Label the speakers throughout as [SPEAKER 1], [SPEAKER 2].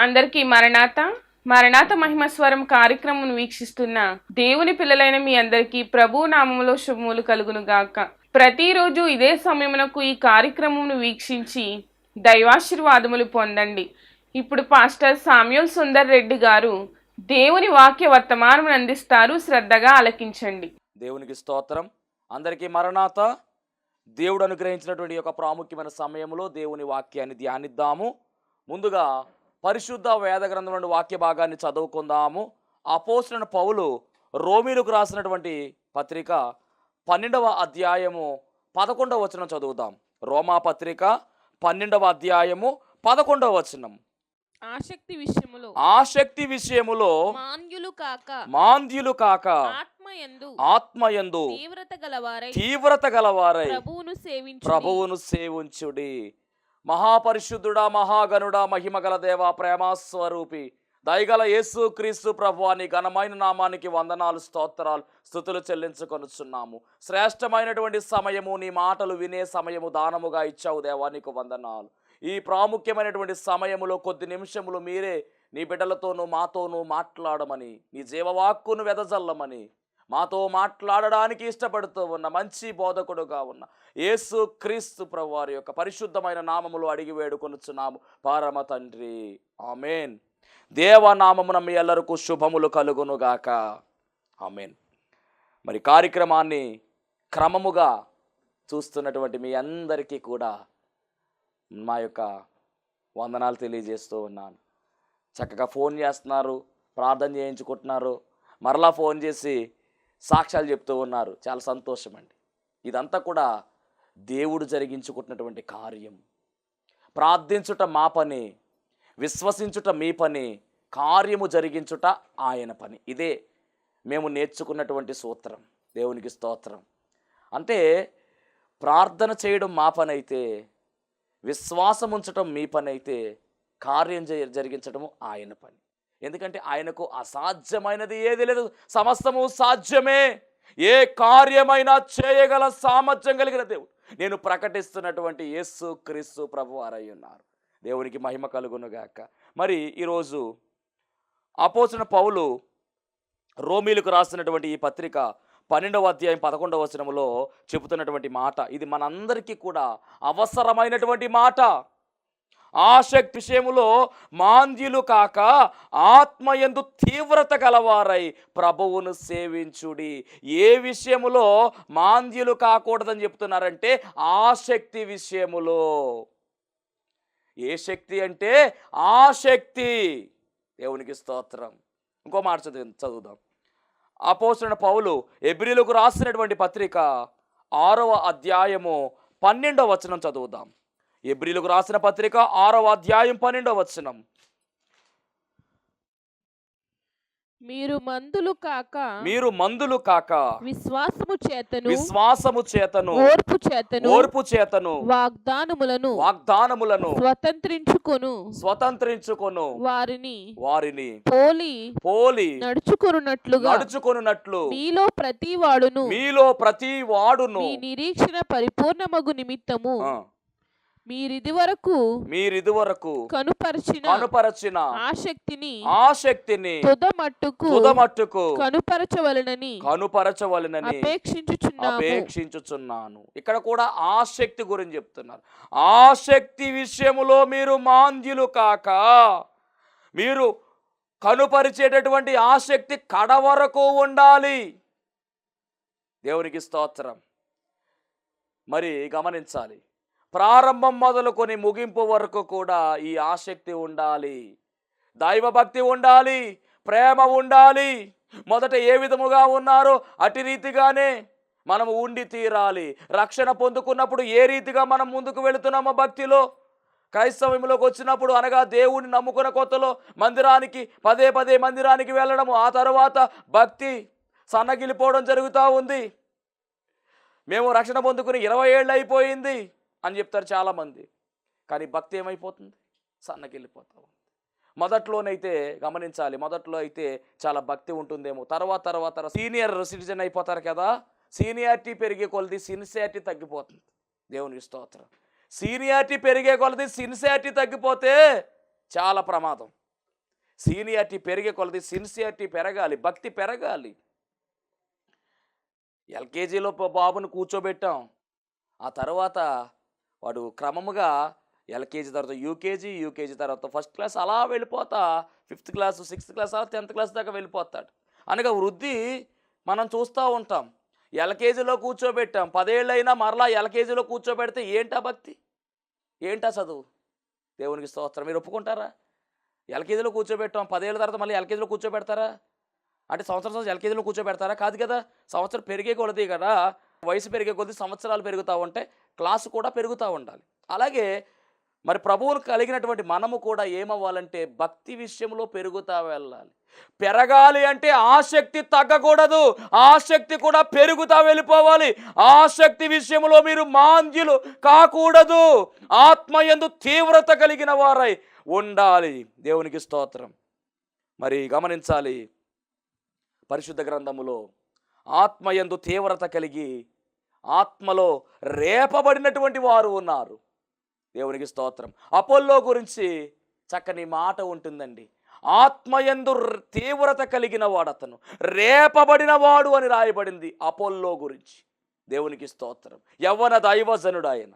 [SPEAKER 1] అందరికీ మరణాత మరణాత మహిమస్వరం కార్యక్రమం వీక్షిస్తున్న దేవుని పిల్లలైన మీ అందరికీ ప్రభు నామములో శుభములు కలుగును గాక. ప్రతిరోజు ఇదే సమయమునకు ఈ కార్యక్రమమును వీక్షించి దైవాశీర్వాదములు పొందండి. ఇప్పుడు పాస్టర్ సామ్యూల్ సుందర్ రెడ్డి గారు దేవుని వాక్య వర్తమానం అందిస్తారు. శ్రద్ధగా ఆలకించండి.
[SPEAKER 2] దేవునికి స్తోత్రం. అందరికీ మరణాత. దేవుడు అనుగ్రహించినటువంటి యొక్క ప్రాముఖ్యమైన సమయంలో దేవుని వాక్యాన్ని ధ్యానిద్దాము. ముందుగా పరిశుద్ధ వేద గ్రంథం నుండి వాక్య భాగాన్ని చదువుకుందాము. అపోస్తలుడైన పౌలు రోమీలకు రాసినటువంటి పత్రిక 12వ అధ్యాయము 11వ వచనం చదువుదాం. రోమా పత్రిక 12వ అధ్యాయము 11వ వచనం. ఆసక్తి విషయములో మాంద్యులు కాక ఆత్మయందు తీవ్రత గలవారై ప్రభువును సేవించుడి. మహాపరిశుద్ధుడా, మహాగణుడా, మహిమగల దేవా, ప్రేమాస్వరూపి, దయగల యేసు క్రీస్తు ప్రభువాని ఘనమైన నామానికి వందనాలు, స్తోత్రాలు, స్తుతులు చెల్లించుకొనుచున్నాము. శ్రేష్టమైనటువంటి సమయము, నీ మాటలు వినే సమయము దానముగా ఇచ్చావు దేవా, నీకు వందనాలు. ఈ ప్రాముఖ్యమైనటువంటి సమయములో కొద్ది నిమిషములు మీరే నీ బిడ్డలతోనూ మాతోనూ మాట్లాడమని, నీ జీవవాక్కును వెదజల్లమని, మాతో మాట్లాడడానికి ఇష్టపడుతూ ఉన్న మంచి బోధకుడుగా ఉన్న యేసు క్రీస్తు ప్రభువారి యొక్క పరిశుద్ధమైన నామములు అడిగి వేడుకొనుచున్నాము పరమ తండ్రి, ఆమెన్. దేవనామమున మీ ಎಲ್ಲರಿಗೂ శుభములు కలుగునుగాక, ఆమెన్. మరి కార్యక్రమాన్ని క్రమముగా చూస్తున్నటువంటి మీ అందరికీ కూడా మా యొక్క వందనాలు తెలియజేస్తూ ఉన్నాను. చక్కగా ఫోన్ చేస్తున్నారు, ప్రార్థన చేయించుకుంటున్నారు, మరలా ఫోన్ చేసి సాక్ష్యాలు చెప్తూ ఉన్నారు. చాలా సంతోషం అండి. ఇదంతా కూడా దేవుడు జరిగించుకుంటున్నటువంటి కార్యం. ప్రార్థించుట మా పని, విశ్వసించుట మీ పని, కార్యము జరిగించుట ఆయన పని. ఇదే మేము నేర్చుకున్నటువంటి సూత్రం. దేవునికి స్తోత్రం. అంటే ప్రార్థన చేయడం మా పని అయితే, విశ్వాసం ఉంచటం మీ పని అయితే, కార్యం జరిగించడము ఆయన పని. ఎందుకంటే ఆయనకు అసాధ్యమైనది ఏది లేదు, సమస్తము సాధ్యమే. ఏ కార్యమైనా చేయగల సామర్థ్యం కలిగిన దేవుడు నేను ప్రకటిస్తున్నటువంటి యేసు క్రీస్తు ప్రభువారై ఉన్నారు. దేవునికి మహిమ కలుగునుగాక. మరి ఈరోజు అపోస్తలుడైన పౌలు రోమీలకు రాసినటువంటి ఈ పత్రిక 12వ అధ్యాయం 11వ వచనములో చెబుతున్నటువంటి మాట, ఇది మనందరికీ కూడా అవసరమైనటువంటి మాట. ఆసక్తి విషయములో మాంద్యులు కాక ఆత్మయందు తీవ్రత గలవారై ప్రభువును సేవించుడి. ఏ విషయములో మాంద్యులు కాకూడదని చెప్తున్నారంటే ఆసక్తి విషయములో. ఏ శక్తి అంటే ఆసక్తి. దేవునికి స్తోత్రం. ఇంకో మాట చదువుదాం. అపోస్తలుడైన పౌలు హెబ్రీయులకు రాసినటువంటి పత్రిక 6వ అధ్యాయము 12వ వచనం చదువుదాం. హెబ్రీయులకు రాసిన పత్రిక 6వ అధ్యాయం 12వ వచనం.
[SPEAKER 3] మీరు మందులు కాక విశ్వాసము చేతను ఓర్పు చేతను
[SPEAKER 2] వాగ్దానములను స్వతంత్రించుకొను వారిని పోలి నడుచుకొనున్నట్లు మీలో ప్రతి వాడును
[SPEAKER 3] నిరీక్షణ పరిపూర్ణమగు నిమిత్తము మీరిదివరకు కనుపరచిన
[SPEAKER 2] ఆసక్తిని తుదమట్టుకు
[SPEAKER 3] కనుపరచవలనని
[SPEAKER 2] అపేక్షించుచున్నాను. ఇక్కడ కూడా ఆసక్తి గురించి చెప్తున్నారు. ఆసక్తి విషయములో మీరు మాంద్యులు కాక, మీరు కనుపరిచేటటువంటి ఆసక్తి కడవరకు ఉండాలి. దేవునికి స్తోత్రం. మరి గమనించాలి, ప్రారంభం మొదలుకొని ముగింపు వరకు కూడా ఈ ఆసక్తి ఉండాలి, దైవభక్తి ఉండాలి, ప్రేమ ఉండాలి. మొదట ఏ విధముగా ఉన్నారో అటు రీతిగానే మనము ఉండి తీరాలి. రక్షణ పొందుకున్నప్పుడు ఏ రీతిగా మనం ముందుకు వెళుతున్నామో భక్తిలో, క్రైస్తవంలోకి వచ్చినప్పుడు అనగా దేవుని నమ్ముకున్న కొత్తలో మందిరానికి పదే మందిరానికి వెళ్ళడము, ఆ తర్వాత భక్తి సన్నగిలిపోవడం జరుగుతూ ఉంది. మేము రక్షణ పొందుకుని 20 ఏళ్ళు అయిపోయింది అని చెప్తారు చాలామంది. కానీ భక్తి ఏమైపోతుంది? సన్నగిల్లిపోతూ ఉంది. మొదట్లోనైతే గమనించాలి, మొదట్లో అయితే చాలా భక్తి ఉంటుందేమో, తర్వాత సీనియర్ సిటిజన్ అయిపోతారు కదా, సీనియారిటీ పెరిగే కొలది సిన్సియారిటీ తగ్గిపోతుంది. దేవునికి స్తోత్రం. సీనియారిటీ పెరిగే కొలది సిన్సియారిటీ తగ్గిపోతే చాలా ప్రమాదం. సీనియారిటీ పెరిగే కొలది సిన్సియారిటీ పెరగాలి, భక్తి పెరగాలి. ఎల్కేజీలో బాబుని కూర్చోబెట్టాం, ఆ తర్వాత వాడు క్రమముగా ఎల్కేజీ తర్వాత యూకేజీ తర్వాత ఫస్ట్ క్లాస్ అలా వెళ్ళిపోతా 5th క్లాస్ 6th క్లాస్ అలా 10th క్లాస్ దాకా వెళ్ళిపోతాడు. అనగా వృద్ధి మనం చూస్తూ ఉంటాం. ఎల్కేజీలో కూర్చోబెట్టాం, 10 ఏళ్ళైనా మరలా ఎల్కేజీలో కూర్చోబెడితే ఏంటా భక్తి, ఏంటా చదువు? దేవునికి స్తోత్రం. మీరు ఒప్పుకుంటారా? ఎల్కేజీలో కూర్చోబెట్టాం, 10 ఏళ్ళ తర్వాత మళ్ళీ ఎల్కేజీలో కూర్చోబెడతారా? అంటే సంవత్సరం ఎల్కేజీలో కూర్చోబెడతారా? కాదు కదా. సంవత్సరం పెరిగే కొలది కదా, వయసు పెరిగే కొద్ది సంవత్సరాలు పెరుగుతూ ఉంటే క్లాసు కూడా పెరుగుతూ ఉండాలి. అలాగే మరి ప్రభువును కలిగినటువంటి మనము కూడా ఏమవ్వాలంటే భక్తి విషయంలో పెరుగుతూ వెళ్ళాలి. పెరగాలి అంటే ఆసక్తి తగ్గకూడదు, ఆసక్తి కూడా పెరుగుతూ వెళ్ళిపోవాలి. ఆసక్తి విషయంలో మీరు మాంద్యులు కాకూడదు, ఆత్మయందు తీవ్రత కలిగిన వారై ఉండాలి. దేవునికి స్తోత్రం. మరి గమనించాలి, పరిశుద్ధ గ్రంథములో ఆత్మయందు తీవ్రత కలిగి ఆత్మలో రేపబడినటువంటి వారు ఉన్నారు. దేవునికి స్తోత్రం. అపోల్లో గురించి చక్కని మాట ఉంటుందండి. ఆత్మయందు తీవ్రత కలిగిన వాడు అతను, రేపబడిన వాడు అని రాయబడింది అపోల్లో గురించి. దేవునికి స్తోత్రం. యవ్వన దైవజనుడు ఆయన.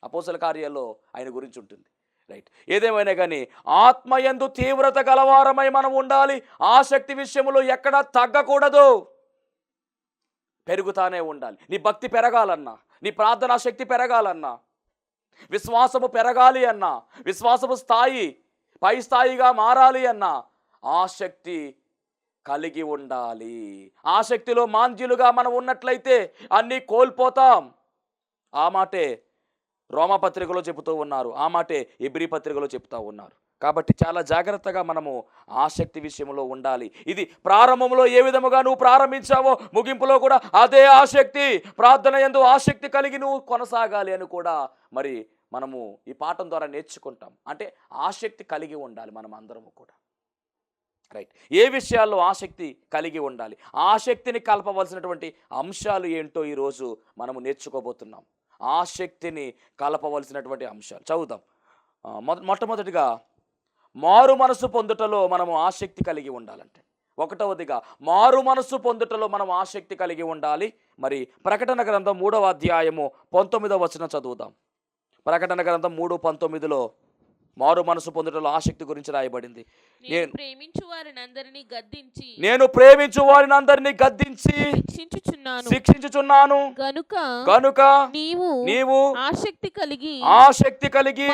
[SPEAKER 2] అపోస్తల కార్యాల్లో ఆయన గురించి ఉంటుంది. రైట్. ఏదేమైనా కానీ ఆత్మయందు తీవ్రత గలవారమై మనం ఉండాలి. ఆసక్తి విషయంలో ఎక్కడా తగ్గకూడదు, పెరుగుతానే ఉండాలి. నీ భక్తి పెరగాలన్నా, నీ ప్రార్థనా శక్తి పెరగాలన్నా, విశ్వాసము పెరగాలి అన్నా, విశ్వాసము స్థాయి పై స్థాయిగా మారాలి అన్నా ఆసక్తి కలిగి ఉండాలి. ఆసక్తిలో మాంద్యులుగా మనం ఉన్నట్లయితే అన్నీ కోల్పోతాం. ఆ మాటే రోమపత్రికలో చెబుతూ ఉన్నారు, ఆ మాటే హెబ్రీ పత్రికలో చెప్తూ ఉన్నారు. కాబట్టి చాలా జాగ్రత్తగా మనము ఆసక్తి విషయంలో ఉండాలి. ఇది ప్రారంభంలో ఏ విధముగా నువ్వు ప్రారంభించావో ముగింపులో కూడా అదే ఆసక్తి, ప్రార్థన యందు ఆసక్తి కలిగి నువ్వు కొనసాగాలి అని కూడా మరి మనము ఈ పాఠం ద్వారా నేర్చుకుంటాం. అంటే ఆసక్తి కలిగి ఉండాలి మనం అందరము కూడా. రైట్. ఏ విషయాల్లో ఆసక్తి కలిగి ఉండాలి, ఆసక్తిని కలపవలసినటువంటి అంశాలు ఏంటో ఈరోజు మనము నేర్చుకోబోతున్నాం. ఆసక్తిని కలపవలసినటువంటి అంశాలు చదువుదాం. మొట్టమొదటిగా మారు మనసు పొందుటలో మనము ఆసక్తి కలిగి ఉండాలంటే, ఒకటవదిగా మారు మనసు పొందుటలో మనం ఆసక్తి కలిగి ఉండాలి. మరి ప్రకటన గ్రంథం 3వ అధ్యాయము 19వ వచనం చదువుదాం. ప్రకటన గ్రంథం 3:19లో మారు మనసు పొందుటలో ఆసక్తి గురించి రాయబడింది. నేను ప్రేమించు వారిని అందరినీ గద్దించి శిక్షించుచున్నాను గనుక నీవు ఆసక్తి కలిగి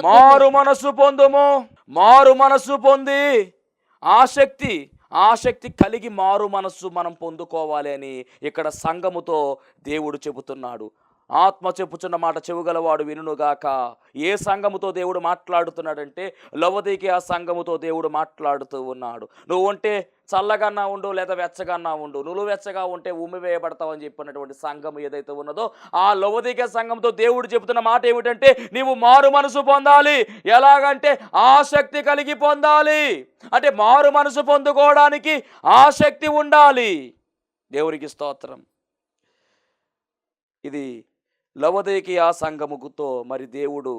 [SPEAKER 2] మారు మనసు పొందుము. మారు మనసు పొంది ఆసక్తి కలిగి మారు మనస్సు మనం పొందుకోవాలి అని ఇక్కడ సంఘముతో దేవుడు చెబుతున్నాడు. ఆత్మ చెప్పుచున్న మాట చెవుగలవాడు వినుగాక. ఏ సంఘముతో దేవుడు మాట్లాడుతున్నాడంటే లవోదికీయ సంఘముతో దేవుడు మాట్లాడుతూ ఉన్నాడు. నువ్వు ఉంటే చల్లగన్నా ఉండు లేదా వెచ్చగన్నా ఉండు, నువ్వు వెచ్చగా ఉంటే ఉమ్మివేయబడతావు అని చెప్పినటువంటి సంఘం ఏదైతే ఉన్నదో ఆ లవోదికీయ సంఘంతో దేవుడు చెబుతున్న మాట ఏమిటంటే నీవు మారు మనసు పొందాలి. ఎలాగంటే ఆసక్తి కలిగి పొందాలి. అంటే మారు మనసు పొందుకోవడానికి ఆసక్తి ఉండాలి. దేవునికి స్తోత్రం. ఇది లవోదికీయ సంఘముతో మరి దేవుడు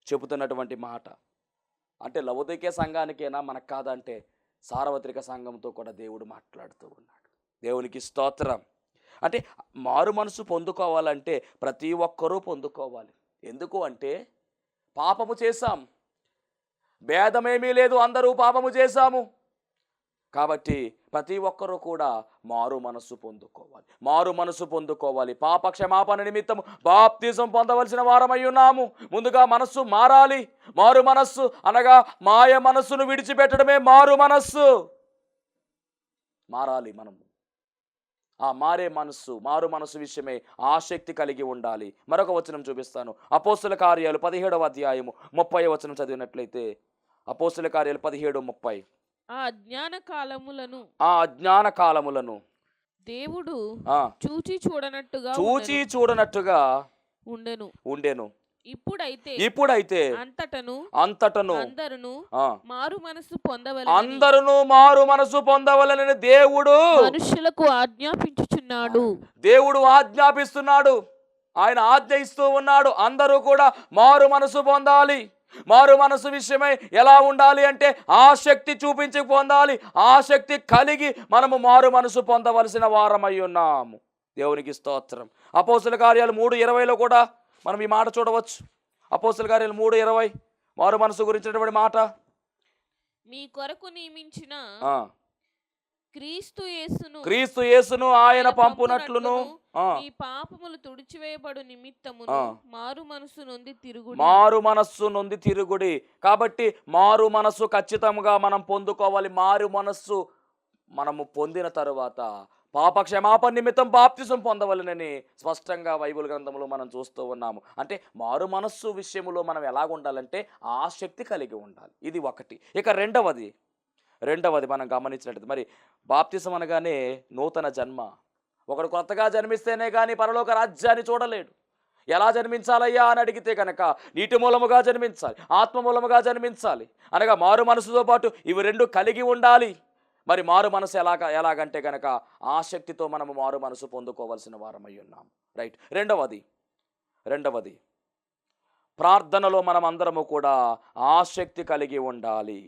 [SPEAKER 2] చెబుతున్నటువంటి మాట. అంటే లవోదికీయ సంఘానికైనా మనకు కాదంటే సార్వత్రిక సంఘంతో కూడా దేవుడు మాట్లాడుతూ ఉన్నాడు. దేవునికి స్తోత్రం. అంటే మారు మనసు పొందుకోవాలంటే ప్రతి ఒక్కరూ పొందుకోవాలి. ఎందుకు అంటే పాపము చేశాం, భేదమేమీ లేదు, అందరూ పాపము చేశాము. కాబట్టి ప్రతి ఒక్కరూ కూడా మారు మనసు పొందుకోవాలి. మారు మనసు పొందుకోవాలి. పాప క్షమాపణ నిమిత్తము బాప్తిజం పొందవలసిన వారమై ఉన్నాము. ముందుగా మనస్సు మారాలి. మారు మనస్సు అనగా మాయ మనస్సును విడిచిపెట్టడమే మారు మనస్సు. మారాలి మనము. ఆ మారు మనస్సు విషయమే ఆసక్తి కలిగి ఉండాలి. మరొక వచనం చూపిస్తాను. అపోస్తుల కార్యాలు 17వ అధ్యాయము 30వ వచనం చదివినట్లయితే, అపోస్తుల కార్యాలు 17:30.
[SPEAKER 3] ఆ
[SPEAKER 2] అజ్ఞాన కాలములను
[SPEAKER 3] దేవుడు చూచి
[SPEAKER 2] చూడనట్టుగా ఉండెను. ఇప్పుడైతే అంతటను అందరూ మారు మనసు పొందవలెనని దేవుడు
[SPEAKER 3] మనుషులకు ఆజ్ఞాపించుచున్నాడు.
[SPEAKER 2] దేవుడు ఆజ్ఞాపిస్తున్నాడు, ఆయన ఆజ్ఞ ఇస్తూ ఉన్నాడు. అందరూ కూడా మారు మనసు పొందాలి. మారు మనసు విషయమై ఎలా ఉండాలి అంటే ఆసక్తి చూపించి పొందాలి. ఆసక్తి కలిగి మనము మారు మనసు పొందవలసిన వారమై ఉన్నాము. దేవునికి స్తోత్రం. అపోస్తల కార్యాలు 3:20లో కూడా మనం ఈ మాట చూడవచ్చు. అపోస్తల కార్యాలు 3:20 మారు మనసు గురించినటువంటి మాట.
[SPEAKER 3] మీ కొరకు నియమించిన
[SPEAKER 2] ఆ,
[SPEAKER 3] క్రీస్తు
[SPEAKER 2] యేసును ఆయన పంపునట్లును
[SPEAKER 3] మీ పాపములు తుడిచివేయబడు నిమిత్తమును మారు మనస్సు నొంది తిరుగుడి. కాబట్టి మారు మనస్సు ఖచ్చితంగా మనం పొందుకోవాలి. మారు మనస్సు మనము పొందిన తరువాత పాప క్షమాపణ నిమిత్తం బాప్తిసం పొందవలనని స్పష్టంగా బైబిల్ గ్రంథంలో మనం చూస్తూ ఉన్నాము. అంటే మారు మనస్సు విషయంలో మనం ఎలాగ ఉండాలంటే ఆసక్తి కలిగి ఉండాలి. ఇది ఒకటి. ఇక రెండవది మనం గమనించినట్టు, మరి బాప్తిసం అనగానే నూతన జన్మ. ఒకడు కొత్తగా జన్మిస్తేనే కానీ పరలోక రాజ్యాన్ని చూడలేడు. ఎలా జన్మించాలయ్యా అని అడిగితే కనుక నీటి మూలముగా జన్మించాలి, ఆత్మ మూలముగా జన్మించాలి. అనగా మారు మనసుతో పాటు ఇవి రెండు కలిగి ఉండాలి. మరి మారు మనసు ఎలాగంటే కనుక ఆసక్తితో మనము మారు మనసు పొందుకోవలసిన వారమై ఉన్నాం. రైట్. రెండవది ప్రార్థనలో మనం అందరము కూడా ఆసక్తి కలిగి ఉండాలి.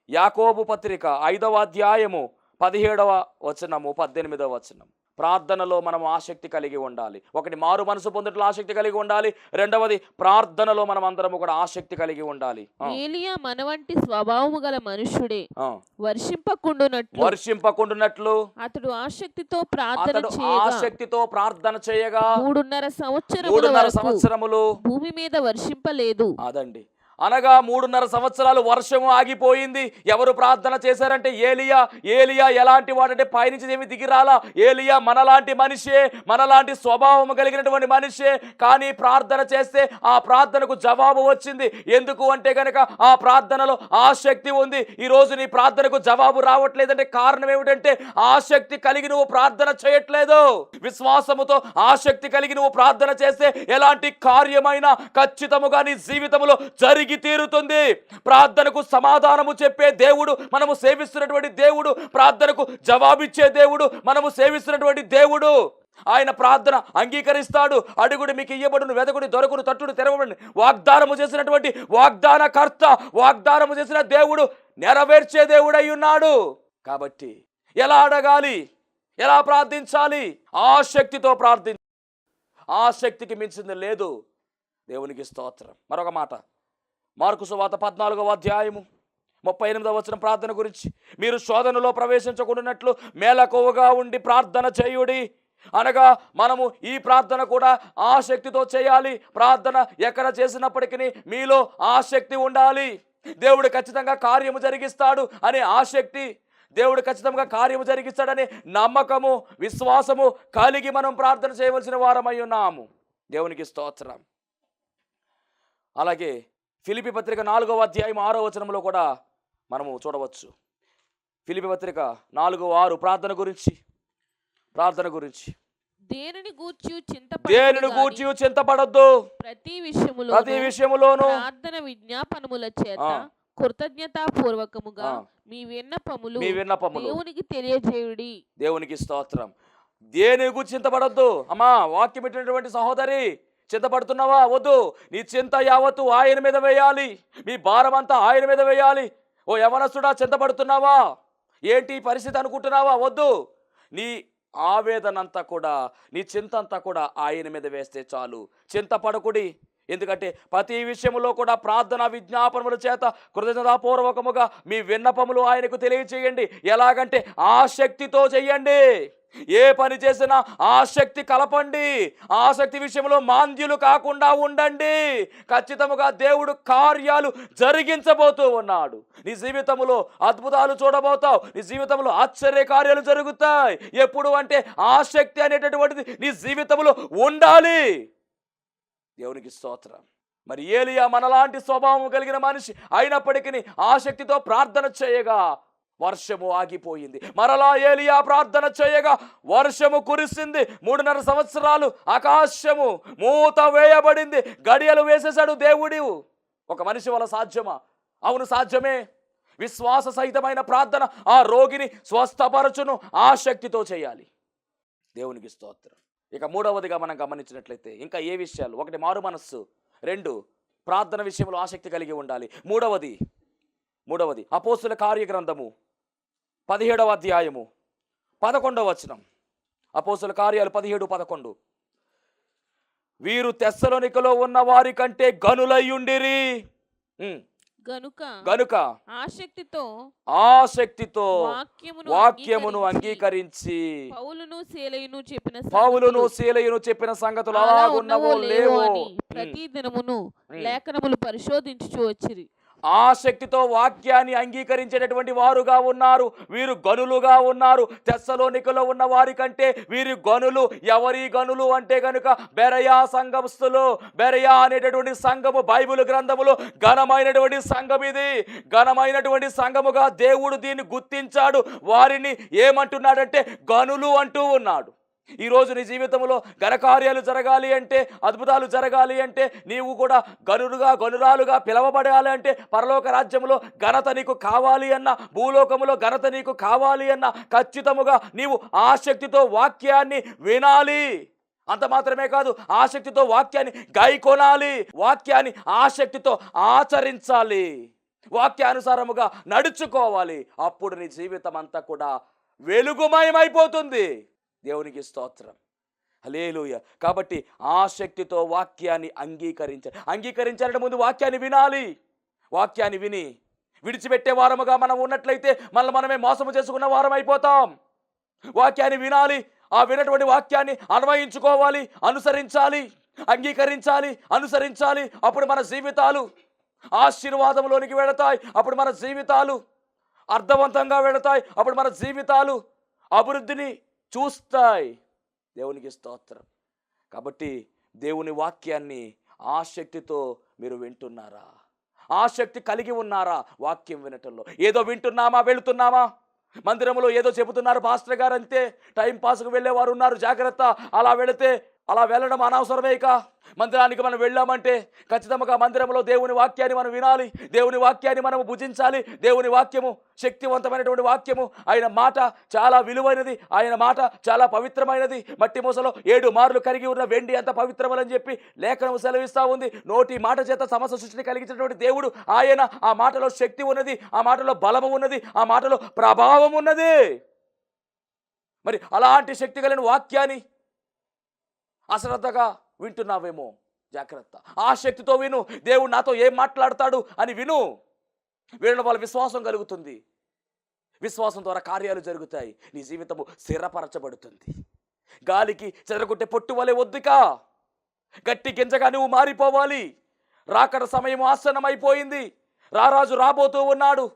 [SPEAKER 3] యాకోబు పత్రిక 5వ అధ్యాయము 17వ వచనము 18వ వచనం. ప్రార్థనలో మనం ఆసక్తి కలిగి ఉండాలి. ఒకటి, మారు మనసు పొందట్లో ఆసక్తి కలిగి ఉండాలి. రెండవది, ప్రార్థనలో మనం అందరము కూడా ఆసక్తి కలిగి ఉండాలి. ఏలియా మనవంటి స్వభావము గల మనుషుడే,
[SPEAKER 2] వర్షింపకుండునట్లు
[SPEAKER 3] అతడు ఆసక్తితో
[SPEAKER 2] ప్రార్థన చేయగా
[SPEAKER 3] 3.5
[SPEAKER 2] సంవత్సరములు
[SPEAKER 3] భూమి మీద వర్షింపలేదు.
[SPEAKER 2] అదండి. అనగా 3.5 సంవత్సరాలు వర్షము ఆగిపోయింది. ఎవరు ప్రార్థన చేశారంటే ఏలియా ఎలాంటి వాడంటే పైనుంచి ఏమి దిగిరాలా. ఏలియా మనలాంటి మనిషే, మనలాంటి స్వభావం కలిగినటువంటి మనిషే. కానీ ప్రార్థన చేస్తే ఆ ప్రార్థనకు జవాబు వచ్చింది. ఎందుకు అంటే కనుక ఆ ప్రార్థనలో ఆసక్తి ఉంది. ఈరోజు నీ ప్రార్థనకు జవాబు రావట్లేదంటే కారణం ఏమిటంటే ఆసక్తి కలిగి నువ్వు ప్రార్థన చేయట్లేదు. విశ్వాసముతో ఆసక్తి కలిగి నువ్వు ప్రార్థన చేస్తే ఎలాంటి కార్యమైనా ఖచ్చితముగా నీ జీవితంలో జరిగి తీరుతుంది. ప్రార్థనకు సమాధానము చెప్పే దేవుడు మనము సేవిస్తున్నటువంటి దేవుడు, ప్రార్థనకు జవాబిచ్చే దేవుడు మనము సేవిస్తున్నటువంటి దేవుడు. ఆయన ప్రార్థన అంగీకరిస్తాడు. అడుగుడు మీకు ఇయ్యబడును, వెదకుడి దొరకుడు, తట్టుడు తెరవబడి వాగ్దానము చేసినటువంటి వాగ్దానకర్త, వాగ్దానము చేసిన దేవుడు నెరవేర్చే దేవుడై ఉన్నాడు. కాబట్టి ఎలా అడగాలి, ఎలా ప్రార్థించాలి? ఆసక్తితో ప్రార్థించాలి. ఆసక్తికి మించింది లేదు. దేవునికి స్తోత్రం. మరొక మాట, మార్కు సువార్త 14వ అధ్యాయము 38వ వచనం ప్రార్థన గురించి. మీరు శోధనలో ప్రవేశించకుండానట్లు మేలకువగా ఉండి ప్రార్థన చేయుడి. అనగా మనము ఈ ప్రార్థన కూడా ఆసక్తితో చేయాలి. ప్రార్థన ఎక్కడ చేసినప్పటికీ మీలో ఆసక్తి ఉండాలి. దేవుడు ఖచ్చితంగా కార్యము జరిగిస్తాడు అనే ఆసక్తి, దేవుడు ఖచ్చితంగా కార్యము జరిగిస్తాడనే నమ్మకము, విశ్వాసము కలిగి మనం ప్రార్థన చేయవలసిన వారమై ఉన్నాము. దేవునికి స్తోత్రం. అలాగే ఫిలిప్పీ పత్రిక 4వ అధ్యాయం 6వ వచనంలో కూడా మనము చూడవచ్చు. ఫిలిప్పీ పత్రిక 4:6 ప్రార్థన గురించి.
[SPEAKER 3] దేనిని
[SPEAKER 2] గూర్చి చింతపడొద్దు, ప్రతి విషయములోను
[SPEAKER 3] ప్రార్థన విజ్ఞాపనముల చేత కృతజ్ఞతాపూర్వకముగా మీ విన్నపములు దేవునికి తెలియజేయుడి.
[SPEAKER 2] దేవునికి స్తోత్రం. దేనిని గూర్చి చింతపడొద్దు. అమ్మా, వాక్యం పెట్టినటువంటి సహోదరి, చింతపడుతున్నావా? వద్దు. నీ చింత యావత్తు ఆయన మీద వేయాలి. మీ భారం అంతా ఆయన మీద వేయాలి. ఓ యవనస్తుడా, చింతపడుతున్నావా? ఏంటి పరిస్థితి అనుకుంటున్నావా? వద్దు. నీ ఆవేదనంతా కూడా, నీ చింత అంతా కూడా ఆయన మీద వేస్తే చాలు. చింతపడకుడి. ఎందుకంటే ప్రతి విషయంలో కూడా ప్రార్థన విజ్ఞాపనముల చేత కృతజ్ఞతాపూర్వకముగా మీ విన్నపములు ఆయనకు తెలియచేయండి. ఎలాగంటే ఆసక్తితో చెయ్యండి. ఏ పని చేసినా ఆసక్తి కలపండి. ఆసక్తి విషయంలో మాంద్యులు కాకుండా ఉండండి. ఖచ్చితంగా దేవుడు కార్యాలు జరిగించబోతూ ఉన్నాడు. నీ జీవితంలో అద్భుతాలు చూడబోతావు. నీ జీవితంలో ఆశ్చర్య కార్యాలు జరుగుతాయి. ఎప్పుడు అంటే ఆసక్తి అనేటటువంటిది నీ జీవితంలో ఉండాలి. దేవునికి స్తోత్రం. మరి ఏలియా మనలాంటి స్వభావం కలిగిన మనిషి అయినప్పటికీ ఆసక్తితో ప్రార్థన చేయగా వర్షము ఆగిపోయింది. మరలా ఏలియా ప్రార్థన చేయగా వర్షము కురిసింది. 3.5 సంవత్సరాలు ఆకాశము మూత వేయబడింది. గడియలు వేసేశాడు దేవుడు. ఒక మనిషి వల్ల సాధ్యమా? అవును, సాధ్యమే. విశ్వాస సహితమైన ప్రార్థన ఆ రోగిని స్వస్థపరచును. ఆసక్తితో చేయాలి. దేవునికి స్తోత్రం. ఇక 3వదిగా మనం గమనించినట్లయితే ఇంకా ఏ విషయాలు? 1, మారు మనస్సు. 2, ప్రార్థన విషయంలో ఆసక్తి కలిగి ఉండాలి. మూడవది అపోస్తుల కార్యగ్రంథము 17వ అధ్యాయము 11వ వచనం. అపోస్తుల కార్యాలు 17:11. వీరు తెస్సలోనికలో ఉన్న వారి కంటే గనులయ్యుండిరి గనుక
[SPEAKER 3] ఆసక్తితో
[SPEAKER 2] వాక్యమును అంగీకరించి
[SPEAKER 3] పౌలును
[SPEAKER 2] శీలయును చెప్పిన సంగతులు అలాగున్నవో లేవో
[SPEAKER 3] ప్రతి దినమును లేఖనములు పరిశోధించుచూ వచ్చిరి.
[SPEAKER 2] ఆసక్తితో వాక్యాన్ని అంగీకరించేటటువంటి వారుగా ఉన్నారు. వీరు గనులుగా ఉన్నారు. తెస్సలోనికలో ఉన్న వారి కంటే వీరి గనులు. ఎవరి గనులు అంటే కనుక బెరయా సంఘస్థులు. బెరయా అనేటటువంటి సంఘము బైబిల్ గ్రంథములో ఘనమైనటువంటి సంఘం. ఇది ఘనమైనటువంటి సంఘముగా దేవుడు దీన్ని గుర్తించాడు. వారిని ఏమంటున్నాడంటే గనులు అంటూ ఉన్నాడు. ఈరోజు నీ జీవితంలో ఘనకార్యాలు జరగాలి అంటే, అద్భుతాలు జరగాలి అంటే, నీవు కూడా గనురాలుగా పిలవబడాలి అంటే, పరలోక రాజ్యంలో ఘనత నీకు కావాలి అన్న, భూలోకములో ఘనత నీకు కావాలి అన్న, ఖచ్చితముగా నీవు ఆసక్తితో వాక్యాన్ని వినాలి. అంత మాత్రమే కాదు, ఆసక్తితో వాక్యాన్ని గాయకొనాలి. వాక్యాన్ని ఆసక్తితో ఆచరించాలి. వాక్యానుసారముగా నడుచుకోవాలి. అప్పుడు నీ జీవితం అంతా కూడా వెలుగుమయమైపోతుంది. దేవునికి స్తోత్రం. హల్లెలూయా. కాబట్టి ఆసక్తితో వాక్యాన్ని అంగీకరించాలంటే ముందు వాక్యాన్ని వినాలి. వాక్యాన్ని విని విడిచిపెట్టే వారముగా మనం ఉన్నట్లయితే మనమే మోసము చేసుకున్న వారం అయిపోతాం. వాక్యాన్ని వినాలి. ఆ వినటువంటి వాక్యాన్ని అన్వయించుకోవాలి, అనుసరించాలి, అంగీకరించాలి, అనుసరించాలి. అప్పుడు మన జీవితాలు ఆశీర్వాదంలోనికి వెళతాయి. అప్పుడు మన జీవితాలు అర్థవంతంగా వెళతాయి. అప్పుడు మన జీవితాలు అభివృద్ధిని చూస్తాయి. దేవునికి స్తోత్రం. కాబట్టి దేవుని వాక్యాన్ని ఆసక్తితో మీరు వింటున్నారా? ఆసక్తి కలిగి ఉన్నారా? వాక్యం వినటంలో ఏదో వింటున్నామా, వెళుతున్నామా? మందిరంలో ఏదో చెబుతున్నారు పాస్టర్ గారు, అంతే. టైం పాస్కు వెళ్ళేవారు ఉన్నారు, జాగ్రత్త. అలా వెళ్ళడం అనవసరమే. ఇక మందిరానికి మనం వెళ్ళామంటే ఖచ్చితంగా మందిరంలో దేవుని వాక్యాన్ని మనం వినాలి. దేవుని వాక్యాన్ని మనం భుజించాలి. దేవుని వాక్యము శక్తివంతమైనటువంటి వాక్యము. ఆయన మాట చాలా విలువైనది. ఆయన మాట చాలా పవిత్రమైనది. మట్టి మూసలో 7 మార్లు కరిగి ఉన్న వెండి అంత పవిత్రమని చెప్పి లేఖనం సెలవిస్తూ ఉంది. నోటి మాట చేత సమస్త సృష్టిని కలిగించినటువంటి దేవుడు ఆయన. ఆ మాటలో శక్తి ఉన్నది, ఆ మాటలో బలము ఉన్నది, ఆ మాటలో ప్రభావం ఉన్నది. మరి అలాంటి శక్తి కలిగిన వాక్యాన్ని అశ్రద్ధగా వింటున్నావేమో, జాగ్రత్త. ఆసక్తితో విను. దేవుడు నాతో ఏం మాట్లాడతాడు అని విను. వినడం వల్ల విశ్వాసం కలుగుతుంది. విశ్వాసం ద్వారా కార్యాలు జరుగుతాయి. నీ జీవితము స్థిరపరచబడుతుంది. గాలికి చెదరగొట్టే పొట్టు వలె వద్దుకా, గట్టి గింజగా నువ్వు మారిపోవాలి. రాకడ సమయం ఆసన్నమైపోయింది. రారాజు రాబోతూ ఉన్నాడు.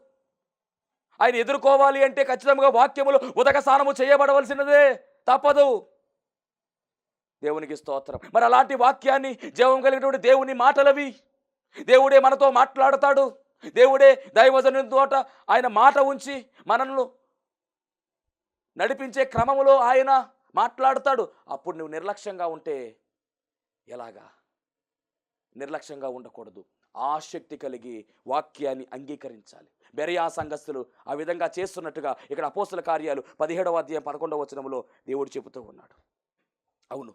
[SPEAKER 2] ఆయన ఎదుర్కోవాలి అంటే ఖచ్చితంగా వాక్యములు ఉదక స్నానము చేయబడవలసినదే, తప్పదు. దేవునికి స్తోత్రం. మరి అలాంటి వాక్యాన్ని, జీవం కలిగినటువంటి దేవుని మాటలవి. దేవుడే మనతో మాట్లాడతాడు. దేవుడే దైవజనుని తోట ఆయన మాట ఉంచి మనల్ని నడిపించే క్రమములో ఆయన మాట్లాడతాడు. అప్పుడు నువ్వు నిర్లక్ష్యంగా ఉంటే ఎలాగా? నిర్లక్ష్యంగా ఉండకూడదు. ఆసక్తి కలిగి వాక్యాన్ని అంగీకరించాలి. బెరయా సంఘస్థులు ఆ విధంగా చేస్తున్నట్టుగా ఇక్కడ అపోస్తుల కార్యాలు 17వ అధ్యాయం 11వ వచనంలో దేవుడు చెబుతూ ఉన్నాడు. అవును,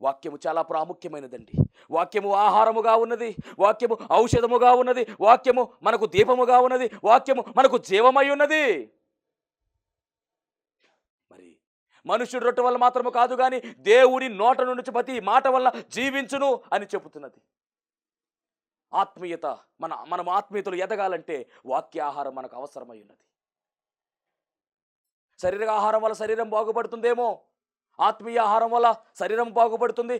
[SPEAKER 2] వాక్యము చాలా ప్రాముఖ్యమైనదండి. వాక్యము ఆహారముగా ఉన్నది. వాక్యము ఔషధముగా ఉన్నది. వాక్యము మనకు దీపముగా ఉన్నది. వాక్యము మనకు జీవమై ఉన్నది. మరి మనుషుడు రొట్టె వల్ల మాత్రము కాదు కానీ దేవుడి నోట నుంచి ప్రతి మాట వల్ల జీవించును అని చెబుతున్నది. ఆత్మీయత, మనం ఆత్మీయతలు ఎదగాలంటే వాక్యాహారం మనకు అవసరమై ఉన్నది. శరీర ఆహారం వల్ల శరీరం బాగుపడుతుందేమో, ఆత్మీయ ఆహారం వల్ల శరీరం బాగుపడుతుంది.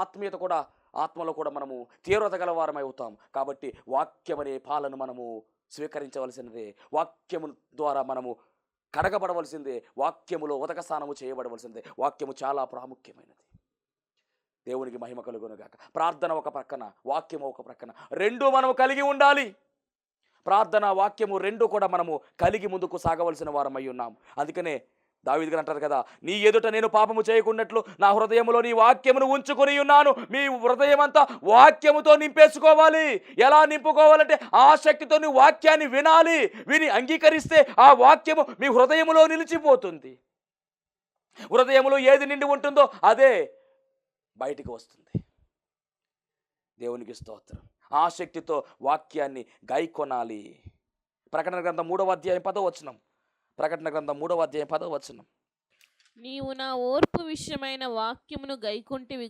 [SPEAKER 2] ఆత్మీయత కూడా, ఆత్మలో కూడా మనము తీవ్రత గలవారమై అవుతాం. కాబట్టి వాక్యం అనే పాలను మనము స్వీకరించవలసినదే. వాక్యము ద్వారా మనము కడగబడవలసిందే. వాక్యములో ఉదక స్నానము చేయబడవలసిందే. వాక్యము చాలా ప్రాముఖ్యమైనది. దేవునికి మహిమ కలుగునుగాక. ప్రార్థన ఒక ప్రక్కన, వాక్యము ఒక ప్రక్కన, రెండు మనము కలిగి ఉండాలి. ప్రార్థన, వాక్యము రెండు కూడా మనము కలిగి ముందుకు సాగవలసిన వారమై ఉన్నాం. అందుకనే దావీదు గారు అంటారు కదా, నీ ఎదుట నేను పాపము చేయకున్నట్లు నా హృదయంలో నీ వాక్యమును ఉంచుకొని ఉన్నాను. మీ హృదయం అంతా వాక్యముతో నింపేసుకోవాలి. ఎలా నింపుకోవాలంటే ఆసక్తితో నీ వాక్యాన్ని వినాలి. విని అంగీకరిస్తే ఆ వాక్యము మీ హృదయములో నిలిచిపోతుంది. హృదయములో ఏది నిండి ఉంటుందో అదే బయటికి వస్తుంది. దేవునికి స్తోత్రం. ఆసక్తితో వాక్యాన్ని గైకొనాలి. ప్రకటన గ్రంథం 3వ అధ్యాయం 10వ వచనం. ప్రకటన గ్రంథం 3వ అధ్యాయం 10వ వచనం.
[SPEAKER 3] నీవు నా ఓర్పు విషయమైన వాక్యమును గైకొంటివి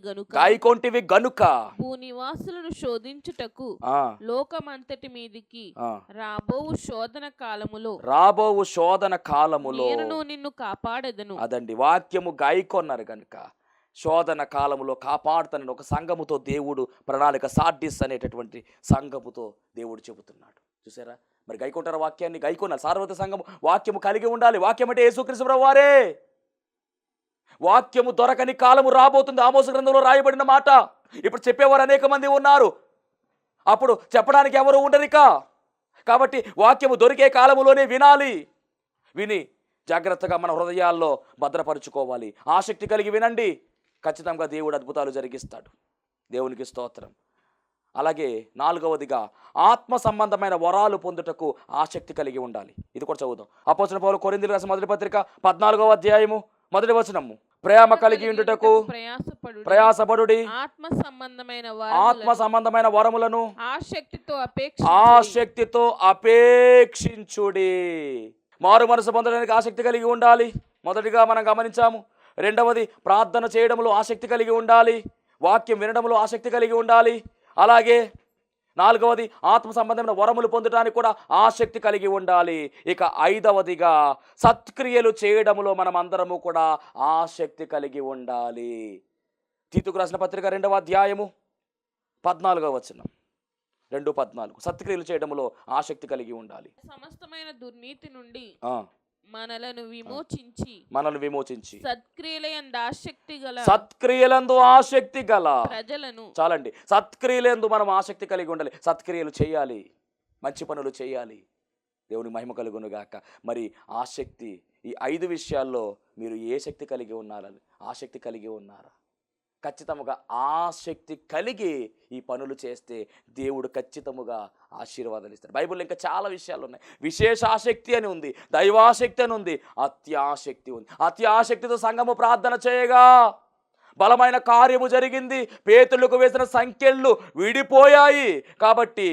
[SPEAKER 3] గనుక భూనివాసులను శోధించుటకు లోకమంతటి మీదికి రాబోవు శోధన కాలములో
[SPEAKER 2] నేను
[SPEAKER 3] నిన్ను కాపాడెదను.
[SPEAKER 2] అదండి, వాక్యము గైకొన్నారు గనుక శోధన కాలములో కాపాడుతానని ఒక సంఘముతో దేవుడు ప్రణాళిక, సార్డిస్ అనేటటువంటి సంఘముతో దేవుడు చెబుతున్నాడు. చూసారా, మరి గైకొంటారు వాక్యాన్ని, గైకొనాలి. సార్వత్రిక సంఘము వాక్యము కలిగి ఉండాలి. వాక్యం అంటే యేసుక్రీస్తు ప్రభువు వారే. వాక్యము దొరకని కాలము రాబోతుంది. ఆమోసు గ్రంథంలో రాయబడిన మాట. ఇప్పుడు చెప్పేవారు అనేక మంది ఉన్నారు, అప్పుడు చెప్పడానికి ఎవరు ఉండరిక. కాబట్టి వాక్యము దొరికే కాలములోనే వినాలి. విని జాగ్రత్తగా మన హృదయాల్లో భద్రపరుచుకోవాలి. ఆసక్తి కలిగి వినండి, ఖచ్చితంగా దేవుడు అద్భుతాలు జరిగిస్తాడు. దేవునికి స్తోత్రం. అలాగే 4వదిగా ఆత్మ సంబంధమైన వరాలు పొందుటకు ఆసక్తి కలిగి ఉండాలి. ఇది కూడా చదువుదాం. అపోస్తలుడైన పౌలు కొరింథీయులకు రాసిన మొదటి పత్రిక 14వ అధ్యాయము 1వ వచనము. ప్రేమ కలిగి ఉండుటకు ప్రయాసపడుడి, ఆత్మ సంబంధమైన వరములను ఆసక్తితో అపేక్షించుడి. మారు మనసు పొందడానికి ఆసక్తి కలిగి ఉండాలి. మొదటిగా మనం గమనించాము. రెండవది, ప్రార్థన చేయడంలో ఆసక్తి కలిగి ఉండాలి. వాక్యం వినడంలో ఆసక్తి కలిగి ఉండాలి. అలాగే 4వది, ఆత్మ సంబంధమైన వరములు పొందడానికి కూడా ఆసక్తి కలిగి ఉండాలి. ఇక 5వదిగా సత్క్రియలు చేయడంలో మనం అందరము కూడా ఆసక్తి కలిగి ఉండాలి. తీతుకు రాసిన పత్రిక 2వ అధ్యాయము 14వ వచనం. 2:14. సత్క్రియలు చేయడంలో ఆసక్తి కలిగి ఉండాలి.
[SPEAKER 3] సమస్తమైన దుర్నీతి నుండి మనలను విమోచించి
[SPEAKER 2] సత్క్రియలందు ఆసక్తి గల
[SPEAKER 3] ప్రజలను,
[SPEAKER 2] చాలండి, సత్క్రియలందు మనం ఆసక్తి కలిగి ఉండాలి. సత్క్రియలు చేయాలి, మంచి పనులు చేయాలి. దేవుని మహిమ కలుగును గాక. మరి ఆసక్తి, ఈ 5 విషయాల్లో మీరు ఏ శక్తి కలిగి ఉన్నారని ఆసక్తి కలిగి ఉన్నారా? ఖచ్చితంగా ఆసక్తి కలిగి ఈ పనులు చేస్తే దేవుడు ఖచ్చితంగా ఆశీర్వాదాలు ఇస్తాడు. బైబిల్లో ఇంకా చాలా విషయాలు ఉన్నాయి. విశేష ఆసక్తి అని ఉంది, దైవాసక్తి అని ఉంది, అత్యాసక్తి ఉంది. అత్యాసక్తితో సంఘము ప్రార్థన చేయగా బలమైన కార్యము జరిగింది. పేతులకు వేసిన సంకెళ్ళు విడిపోయాయి. కాబట్టి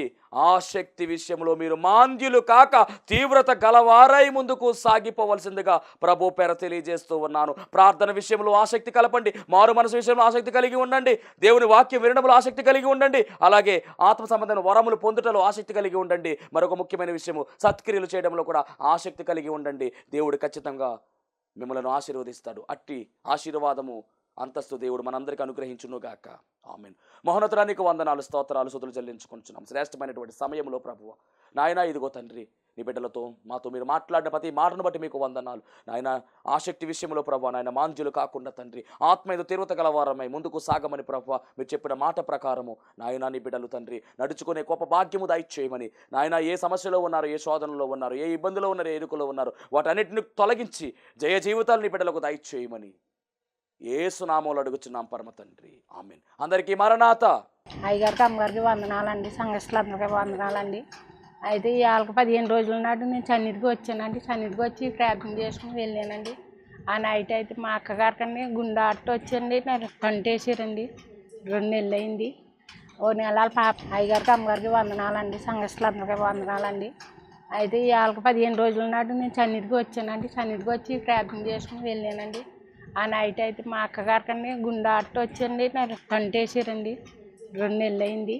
[SPEAKER 2] ఆసక్తి విషయంలో మీరు మాంద్యులు కాక తీవ్రత గలవారై ముందుకు సాగిపోవలసిందిగా ప్రభు పేర తెలియజేస్తూ ఉన్నాను. ప్రార్థన విషయంలో ఆసక్తి కలపండి. మారు మనసు విషయంలో ఆసక్తి కలిగి ఉండండి. దేవుని వాక్యం వినడంలో ఆసక్తి కలిగి ఉండండి. అలాగే ఆత్మ సంబంధమైన వరములు పొందుటలో ఆసక్తి కలిగి ఉండండి. మరొక ముఖ్యమైన విషయము, సత్క్రియలు చేయడంలో కూడా ఆసక్తి కలిగి ఉండండి. దేవుడు ఖచ్చితంగా మిమ్మల్ని ఆశీర్వదిస్తాడు. అట్టి ఆశీర్వాదము, అంతస్తు దేవుడు మనందరికీ అనుగ్రహించును గాక. ఆమేన్. మహోన్నతునికి వందనాలు, స్తోత్రాలు, స్తుతులు చెల్లించుకుంటున్నాం. శ్రేష్టమైనటువంటి సమయంలో ప్రభువా నాయన, ఇదిగో తండ్రి, నీ బిడ్డలతో మాతో మీరు మాట్లాడిన ప్రతి మాటను బట్టి మీకు వందనాలు నాయన. ఆసక్తి విషయంలో ప్రభువా నాయన మాంద్యులు కాకుండా తండ్రి, ఆత్మ మీద తీవ్రత గలవారమై ముందుకు సాగమని ప్రభువా మీరు చెప్పిన మాట ప్రకారము నాయన నీ బిడ్డలు తండ్రి నడుచుకునే గొప్ప భాగ్యము దయచేయమని నాయన. ఏ సమస్యలో ఉన్నారు, ఏ శోధనలో ఉన్నారు, ఏ ఇబ్బందులో ఉన్నారు, ఏ ఇరుకులో ఉన్నారు, వాటన్నిటిని తొలగించి జయ జీవితాలు నీ బిడ్డలకు దయచేయమని యేసు నామములో అడుగుచున్నాం పరమ తండ్రి. ఆమేన్. అందరికీ మరణాత.
[SPEAKER 4] అయ్యగారికి అమ్మగారికి వందనాలండి, సంఘస్థులందరికీ వందనాలండి. అయితే వాళ్ళకి 15 రోజుల నాడు నేను సన్నిధికి వచ్చానండి. సన్నిధికి వచ్చి ప్రార్థన చేసుకుని వెళ్ళానండి. ఆ నైట్ అయితే మా అక్కగారికండి గుండె ఆట వచ్చండి, నాకు కంటేసారండి. 2 నెలలు అయింది. ఓ నెల పాప. అయ్యగారికి అమ్మగారికి వందనాలండి, సంఘస్థులందరికీ వందనాలండి. అయితే వాళ్ళకి 15 రోజుల నాడు నేను సన్నిధికి వచ్చానండి. సన్నిధికి వచ్చి ప్రార్థన చేసుకుని వెళ్ళానండి. ఆ నైట్ అయితే మా అక్కగారికండి గుండె ఆట వచ్చండి, నాకు కంటేసారండి. 2 నెలలు అయింది.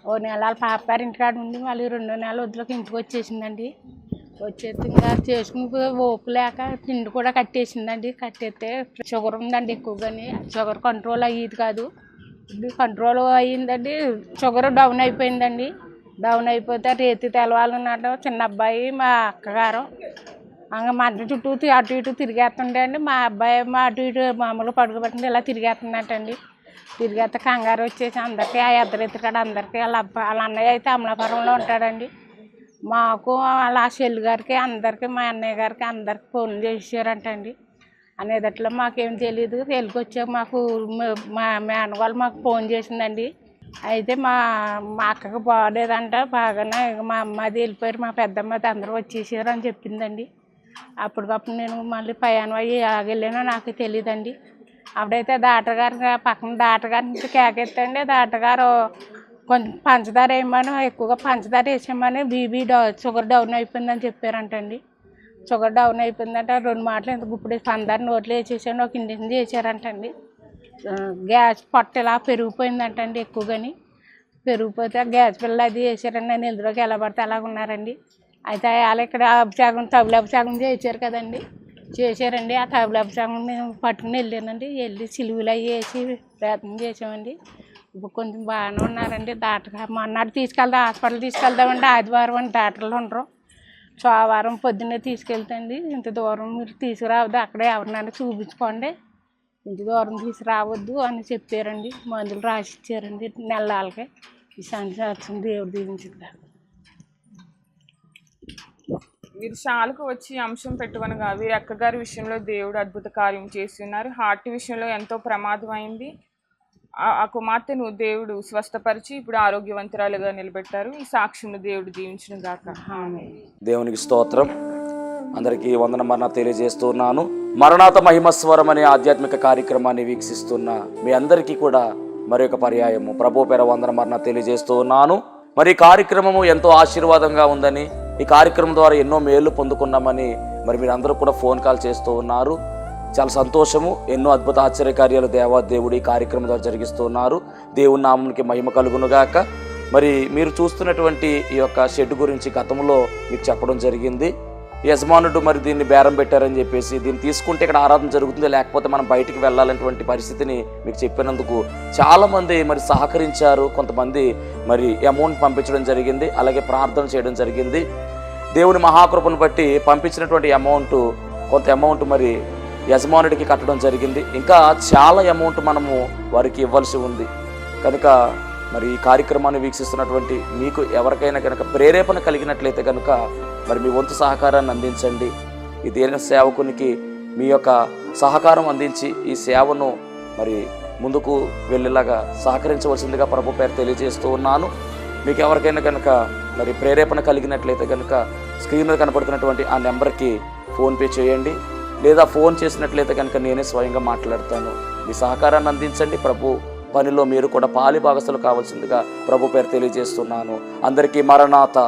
[SPEAKER 4] ఓ నెల పాప గారి ఇంటికాడ ఉండి మళ్ళీ 2వ నెల వదిలోకి ఇంటికి వచ్చేసిందండి. వచ్చేసి ఇంకా చేసుకుని ఓపు లేక తిండి కూడా కట్టేసిందండి. కట్టేస్తే షుగర్ ఉందండి ఎక్కువగాని, షుగర్ కంట్రోల్ అయ్యేది కాదు. ఇది కంట్రోల్ అయ్యిందండి. షుగర్ డౌన్ అయిపోయిందండి. డౌన్ అయిపోతే రేతి తెలవాలన్నట్టు చిన్న అబ్బాయి మా అక్కగారు ఇంకా మా అడ్డు చుట్టూ అటు ఇటు తిరిగేస్తుండే అండి. మా అబ్బాయి మా అటు ఇటు మామూలుగా పడుకోబెట్టింది ఇలా తిరిగేస్తున్నట్టండి. తిరిగేస్తే కంగారు వచ్చేసి అందరికీ ఆ ఎద్దరెత్తుకాడ అందరికీ వాళ్ళ అన్నయ్య అయితే అమలాపురంలో ఉంటాడండి. మాకు వాళ్ళ చెల్లి గారికి అందరికీ మా అన్నయ్య గారికి అందరికి ఫోన్లు చేసారంటండి. అనేదట్లో మాకేం తెలియదు. వెళ్ళికొచ్చాక మాకు మా మేనవాళ్ళు మాకు ఫోన్ చేసిందండి. అయితే మా అక్కకి బాగోలేదంట. బాగానే మా అమ్మది వెళ్ళిపోయారు, మా పెద్దమ్మది అందరూ వచ్చేసారు అని చెప్పిందండి. అప్పటికప్పుడు నేను మళ్ళీ ప్రయాణం అయ్యి ఆగెళ్ళానో నాకు తెలియదండి. అప్పుడైతే డాక్టర్ గారు పక్కన డాక్టర్ గారి నుంచి కేకెత్తండి. డాక్టర్ గారు కొంచెం పంచదార వేయమని, ఎక్కువగా పంచదార వేసామని షుగర్ డౌన్ అయిపోయిందని చెప్పారంటండి. షుగర్ డౌన్ అయిపోయిందంటే 2 మాటలు ఇంత గుప్పుడు పంచదార నోట్లో వేసేసాను, ఒక ఇంజక్షన్ చేశారంటండి. గ్యాస్ పొట్ట ఇలా పెరిగిపోయిందంటండి ఎక్కువగాని. పెరిగిపోతే ఆ గ్యాస్ పిల్ల అది వేసారండి. నేను ఎదురుకి ఎలా పడితే అలాగ ఉన్నారండి. అయితే వాళ్ళు ఇక్కడ తబులు అభిషేకం చేశారు కదండి, చేశారండి. ఆ తబులు అభిషేకం నేను పట్టుకుని వెళ్ళానండి. వెళ్ళి సిలువులు అవి వేసి ప్రయత్నం చేసామండి. ఇప్పుడు కొంచెం బాగానే ఉన్నారండి. డాక్టర్ మొన్నటి హాస్పిటల్ తీసుకెళ్దామండి. ఆదివారం అండి డాక్టర్లు ఉండరు. సోమవారం పొద్దున్నే తీసుకెళ్తాండి. ఇంత దూరం మీరు తీసుకురావద్దు, అక్కడే ఎవరినైనా చూపించుకోండి, ఇంత దూరం తీసుకురావద్దు అని చెప్పారండి. మందులు రాసి ఇచ్చారండి నెలలకి. ఈ సంవత్సరం దేవుడు దీవించింది.
[SPEAKER 1] వీరి శాలకు వచ్చి అంశం పెట్టుకొనగా వీరి అక్కగారి విషయంలో దేవుడు అద్భుత కార్యం చేస్తున్నారు. హార్ట్ విషయంలో ఎంతో ప్రమాదం అయింది. ఆ కుమార్తెను దేవుడు స్వస్థపరిచి ఇప్పుడు ఆరోగ్యవంతురాలుగా నిలబెట్టారు. ఈ సాక్ష్యం దేవుడు దీవించును గాక.
[SPEAKER 2] దేవునికి స్తోత్రం. అందరికీ వందనమరణ తెలియజేస్తున్నాను. మరణాత మహిమస్వరం అనే ఆధ్యాత్మిక కార్యక్రమాన్ని వీక్షిస్తున్న మీ అందరికీ కూడా మరొక పర్యాయము ప్రభు పేర వందనమరణ తెలియజేస్తూ ఉన్నాను. మరి ఈ కార్యక్రమము ఎంతో ఆశీర్వాదంగా ఉందని, ఈ కార్యక్రమం ద్వారా ఎన్నో మేళ్లు పొందుకున్నామని మరి మీరందరూ కూడా ఫోన్ కాల్ చేస్తూ ఉన్నారు. చాలా సంతోషము. ఎన్నో అద్భుత ఆశ్చర్యకార్యాలు దేవుడు ఈ కార్యక్రమం ద్వారా జరిగిస్తున్నారు. దేవుని నామమునికి మహిమ కలుగునుగాక. మరి మీరు చూస్తున్నటువంటి ఈ యొక్క షెడ్ గురించి గతంలో మీకు చెప్పడం జరిగింది. యజమానుడు మరి దీన్ని బేరం పెట్టారని చెప్పేసి, దీన్ని తీసుకుంటే ఇక్కడ ఆరాధన జరుగుతుంది, లేకపోతే మనం బయటికి వెళ్ళాలనేటువంటి పరిస్థితిని మీకు చెప్పినందుకు చాలామంది మరి సహకరించారు. కొంతమంది మరి అమౌంట్ పంపించడం జరిగింది, అలాగే ప్రార్థన చేయడం జరిగింది. దేవుని మహాకృపను బట్టి పంపించినటువంటి కొంత అమౌంట్ మరి యజమానుడికి కట్టడం జరిగింది. ఇంకా చాలా అమౌంట్ మనము వారికి ఇవ్వాల్సి ఉంది. కనుక మరి ఈ కార్యక్రమాన్ని వీక్షిస్తున్నటువంటి మీకు ఎవరికైనా కనుక ప్రేరేపణ కలిగినట్లయితే కనుక మరి మీ వంతు సహకారాన్ని అందించండి. ఈ దేని సేవకునికి మీ యొక్క సహకారం అందించి ఈ సేవను మరి ముందుకు వెళ్ళేలాగా సహకరించవలసిందిగా ప్రభు పేరు తెలియజేస్తూ ఉన్నాను. మీకు ఎవరికైనా కనుక మరి ప్రేరేపణ కలిగినట్లయితే కనుక స్క్రీన్ మీద కనపడుతున్నటువంటి ఆ నెంబర్కి ఫోన్పే చేయండి, లేదా ఫోన్ చేసినట్లయితే కనుక నేనే స్వయంగా మాట్లాడతాను. మీ సహకారాన్ని అందించండి. ప్రభు పనిలో మీరు కూడా పాలి భాగస్తులు కావాల్సిందిగా ప్రభు పేరు తెలియజేస్తున్నాను. అందరికీ మరణాత